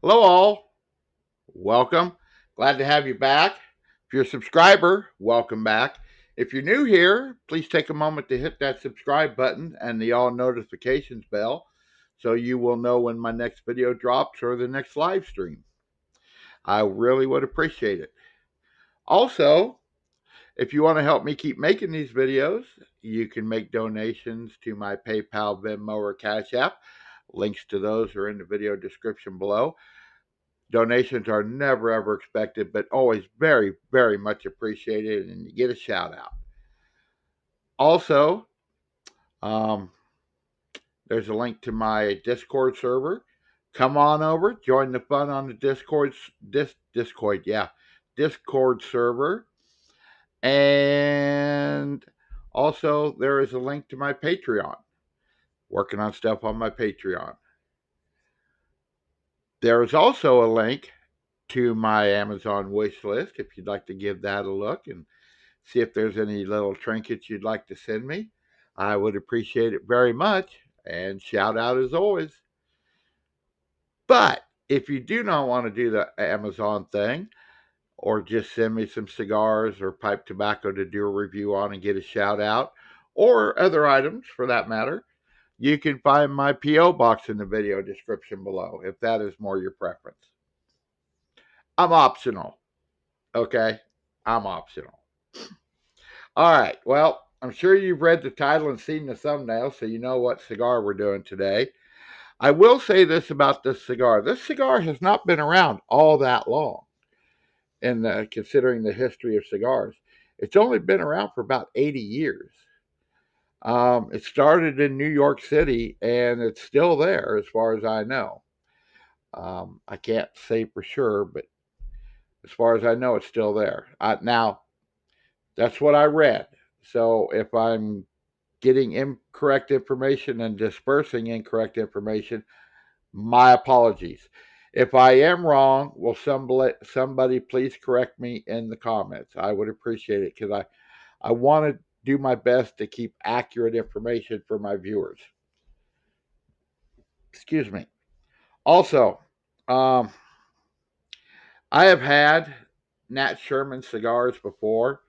Hello, all. Welcome. Glad to have you back. If you're a subscriber, welcome back. If you're new here, please take a moment to hit that subscribe button and the all notifications bell so you will know when my next video drops or the next live stream. I really would appreciate it. Also, if you want to help me keep making these videos, you can make donations to my PayPal, Venmo, or Cash App. Links to those are in the video description below. Donations are never ever expected, but always very, very much appreciated, and you get a shout out. Also, um, there's a link to my Discord server. Come on over, join the fun on the Discord server, and also there is a link to my Patreon. Working on stuff on my Patreon. There is also a link to my Amazon wish list if you'd like to give that a look and see if there's any little trinkets you'd like to send me. I would appreciate it very much. And shout out as always. But if you do not want to do the Amazon thing, or just send me some cigars or pipe tobacco to do a review on and get a shout out, or other items for that matter, you can find my P.O. box in the video description below if that is more your preference. I'm optional. Okay? I'm optional. All right. Well, I'm sure you've read the title and seen the thumbnail, so you know what cigar we're doing today. I will say this about this cigar. This cigar has not been around all that long, in considering the history of cigars. It's only been around for about 80 years. It started in New York City, and it's still there as far as I know. I can't say for sure, but as far as I know, it's still there. Now, that's what I read. So if I'm getting incorrect information and dispersing incorrect information, my apologies. If I am wrong, will somebody please correct me in the comments? I would appreciate it because I want to do my best to keep accurate information for my viewers. Excuse me. Also, um, I have had Nat Sherman cigars before.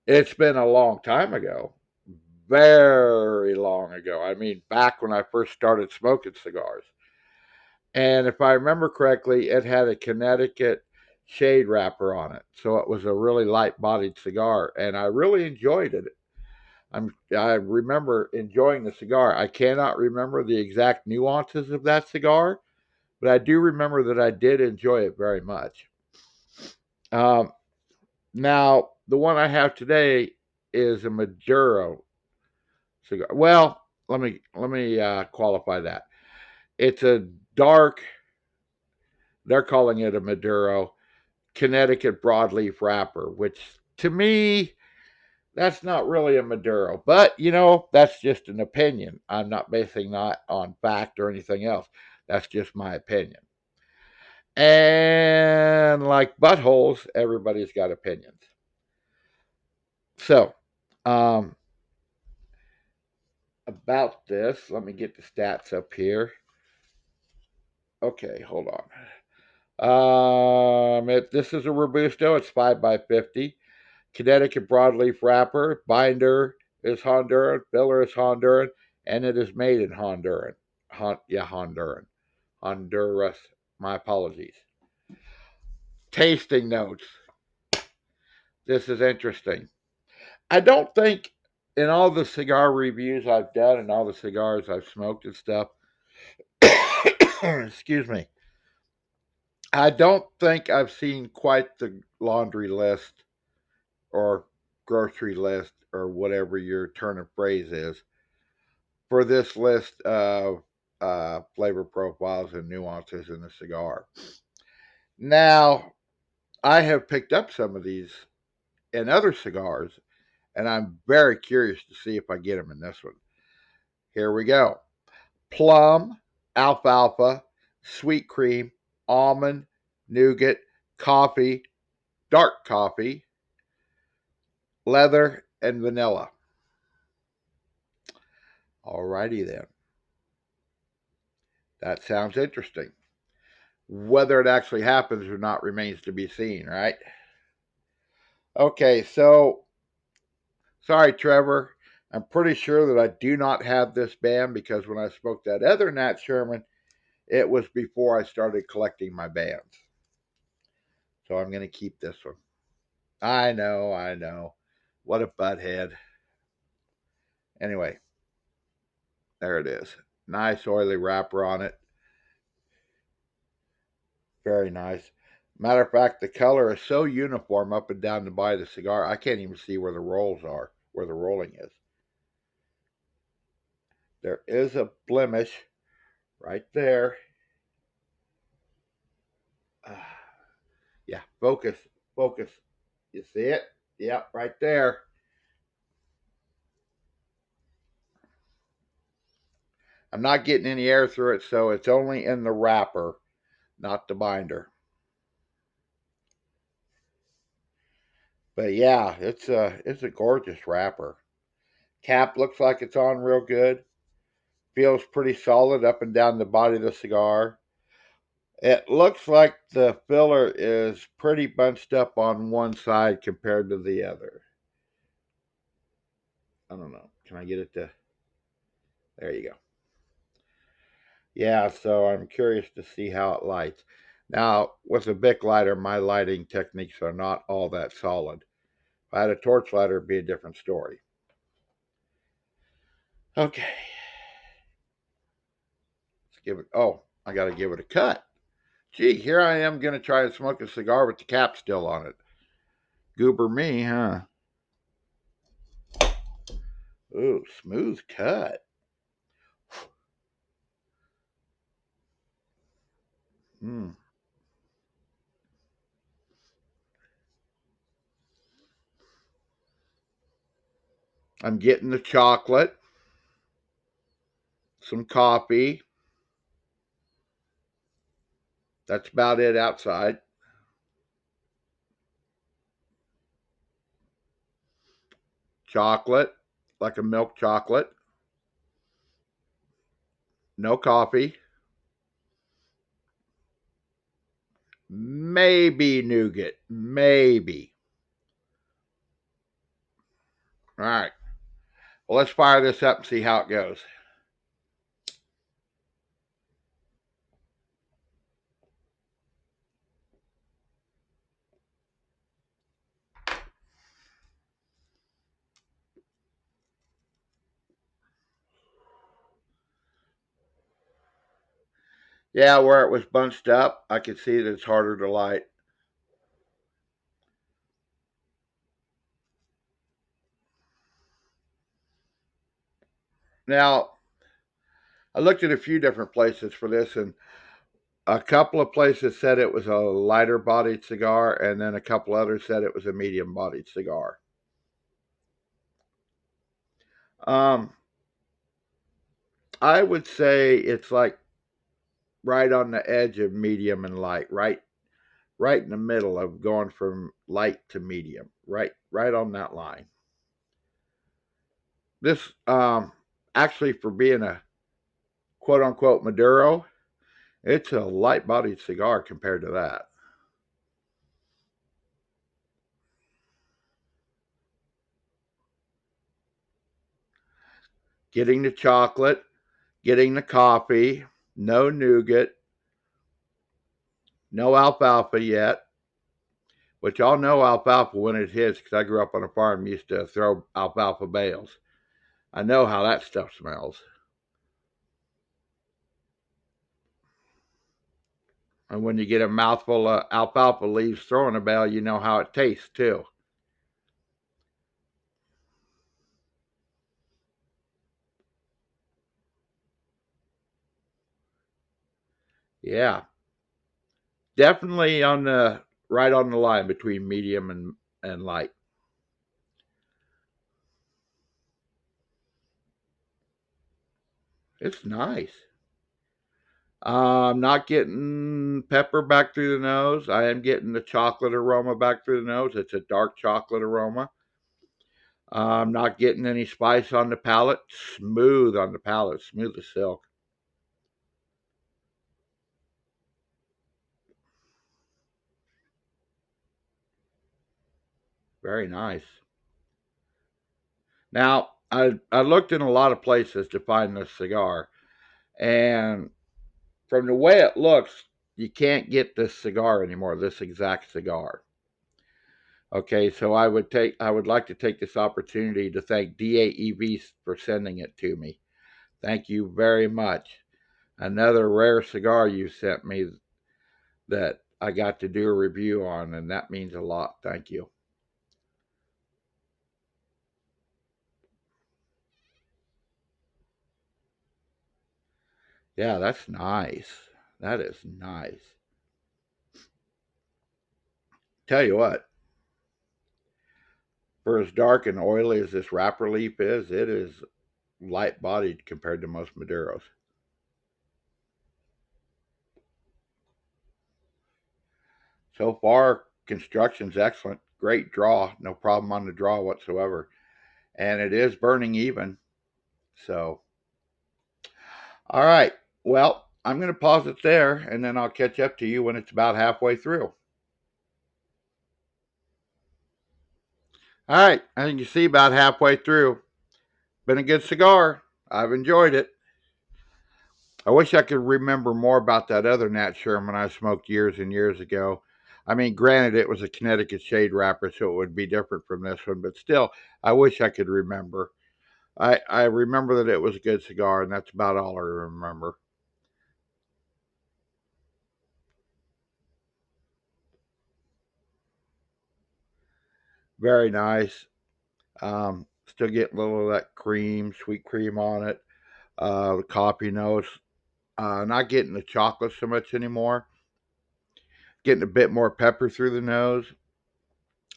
It's been a long time ago, very long ago. I mean, back when I first started smoking cigars. And if I remember correctly, it had a Connecticut shade wrapper on it. So it was a really light bodied cigar. And I really enjoyed it. I remember enjoying the cigar. I cannot remember the exact nuances of that cigar, but I do remember that I did enjoy it very much. Um, Now, the one I have today is a Maduro cigar. Well, let me qualify that. It's a dark. They're calling it a Maduro Connecticut broadleaf wrapper, which to me, that's not really a Maduro. But, that's just an opinion. I'm not basing that on fact or anything else. That's just my opinion. And like buttholes, everybody's got opinions. So, um, about this, let me get the stats up here. Okay, hold on. This is a Robusto. It's 5x50. Connecticut broadleaf wrapper. Binder is Honduran. Filler is Honduran. And it is made in Honduran. Honduran. Honduras. My apologies. Tasting notes. This is interesting. I don't think in all the cigar reviews I've done and all the cigars I've smoked and stuff, excuse me, I don't think I've seen quite the laundry list or grocery list or whatever your turn of phrase is for this list of flavor profiles and nuances in the cigar. Now, I have picked up some of these in other cigars, and I'm very curious to see if I get them in this one. Here we go: plum, alfalfa, sweet cream, almond, nougat, coffee, dark coffee, leather, and vanilla. Alrighty then. That sounds interesting. Whether it actually happens or not remains to be seen, right? Okay, so sorry, Trevor. I'm pretty sure that I do not have this band because when I smoked that other Nat Sherman, it was before I started collecting my bands. So I'm going to keep this one. I know, I know. What a butthead. Anyway, there it is. Nice oily wrapper on it. Very nice. Matter of fact, the color is so uniform up and down the body of the cigar, I can't even see where the rolls are, where the rolling is. There is a blemish right there. Yeah, focus, focus. You see it? Yep, right there. I'm not getting any air through it, so it's only in the wrapper, not the binder. But yeah, it's a gorgeous wrapper. Cap looks like it's on real good. Feels pretty solid up and down the body of the cigar. It looks like the filler is pretty bunched up on one side compared to the other. I don't know. Can I get it to? There you go. Yeah, so I'm curious to see how it lights. Now, with a Bic lighter, my lighting techniques are not all that solid. If I had a torch lighter, it'd be a different story. Okay, let's give it. Oh, I got to give it a cut. Gee, here I am going to try to smoke a cigar with the cap still on it. Goober me, huh? Ooh, smooth cut. Hmm. I'm getting the chocolate, some coffee. That's about it outside. Chocolate, like a milk chocolate. No coffee. Maybe nougat. Maybe. All right. Well, let's fire this up and see how it goes. Yeah, where it was bunched up, I could see that it's harder to light. Now, I looked at a few different places for this, and a couple of places said it was a lighter bodied cigar, and then a couple others said it was a medium bodied cigar. Um, I would say it's like right on the edge of medium and light, right in the middle of going from light to medium, right on that line. This actually for being a quote unquote Maduro, it's a light bodied cigar compared to that. Getting the chocolate, getting the coffee, no nougat, no alfalfa yet, which I'll know alfalfa when it hits because I grew up on a farm, used to throw alfalfa bales. I know how that stuff smells. And when you get a mouthful of alfalfa leaves throwing a bale, you know how it tastes too. Yeah, definitely on the right on the line between medium and light. It's nice. I'm not getting pepper back through the nose. I am getting the chocolate aroma back through the nose. It's a dark chocolate aroma. I'm not getting any spice on the palate. Smooth on the palate, smooth as silk. Very nice. Now, I looked in a lot of places to find this cigar, and from the way it looks, you can't get this cigar anymore, this exact cigar. Okay, so I would like to take this opportunity to thank DAEV for sending it to me. Thank you very much. Another rare cigar you sent me that I got to do a review on, and that means a lot. Thank you. Yeah, that's nice. That is nice. Tell you what, for as dark and oily as this wrapper leaf is, it is light bodied compared to most Maduros. So far, construction's excellent. Great draw. No problem on the draw whatsoever. And it is burning even. So, all right. Well, I'm going to pause it there and then I'll catch up to you when it's about halfway through. All right. I think you see about halfway through. Been a good cigar. I've enjoyed it. I wish I could remember more about that other Nat Sherman I smoked years and years ago. I mean, granted, it was a Connecticut shade wrapper, so it would be different from this one, but still, I wish I could remember. I remember that it was a good cigar, and that's about all I remember. Very nice. Still getting a little of that cream, sweet cream on it. The coffee notes. Not getting the chocolate so much anymore. Getting a bit more pepper through the nose.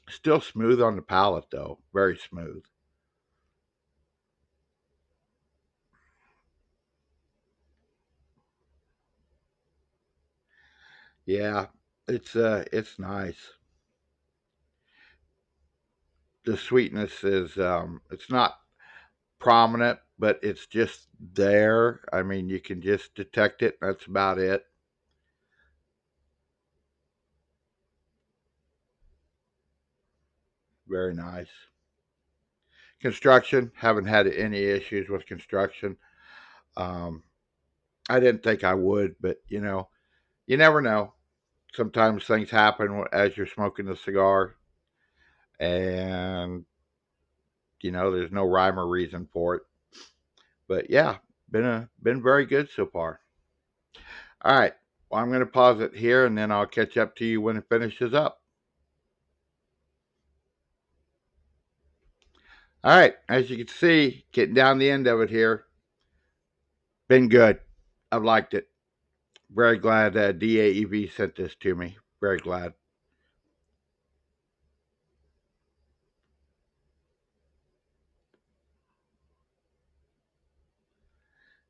Still smooth on the palate, though. Very smooth. Yeah, it's nice. The sweetness is it's not prominent, but it's just there. I mean, you can just detect it. That's about it. Very nice. Construction, haven't had any issues with construction. Um, I didn't think I would, but you never know. Sometimes things happen as you're smoking the cigar, and there's no rhyme or reason for it. But yeah, been very good so far. All right. Well, I'm going to pause it here, and then I'll catch up to you when it finishes up. All right. As you can see, getting down the end of it here, been good. I've liked it. Very glad DAEV sent this to me. Very glad.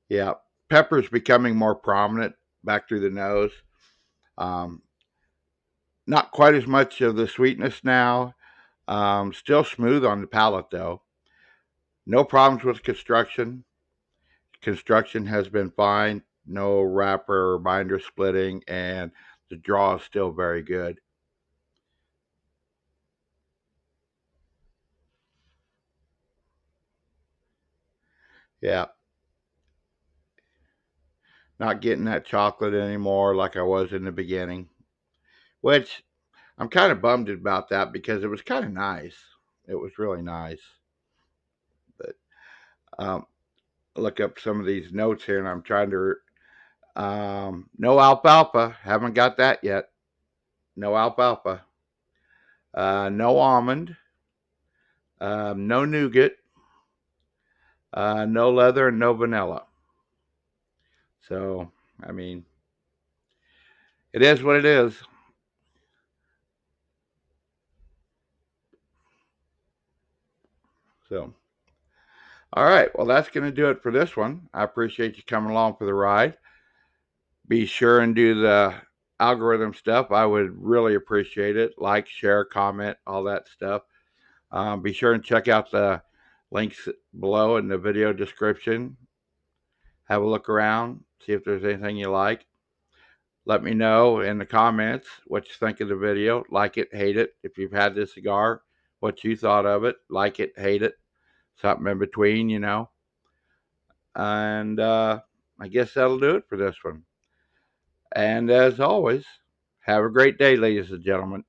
Yeah. Pepper's becoming more prominent back through the nose. Um, Not quite as much of the sweetness now. Still smooth on the palate, though. No problems with construction. Construction has been fine. No wrapper or binder splitting, and the draw is still very good. Yeah, not getting that chocolate anymore like I was in the beginning, which I'm kind of bummed about that because it was kind of nice. It was really nice. But um, look up some of these notes here, and I'm trying to. No alfalfa. Haven't got that yet. No alfalfa. No almond. No nougat. No leather, and no vanilla. So, I mean, it is what it is. So, all right. Well, that's going to do it for this one. I appreciate you coming along for the ride. Be sure and do the algorithm stuff. I would really appreciate it. Like, share, comment, all that stuff. Be sure and check out the links below in the video description. Have a look around, see if there's anything you like. Let me know in the comments what you think of the video. Like it, hate it. If you've had this cigar, what you thought of it, like it, hate it, something in between, And I guess that'll do it for this one. And as always, have a great day, ladies and gentlemen.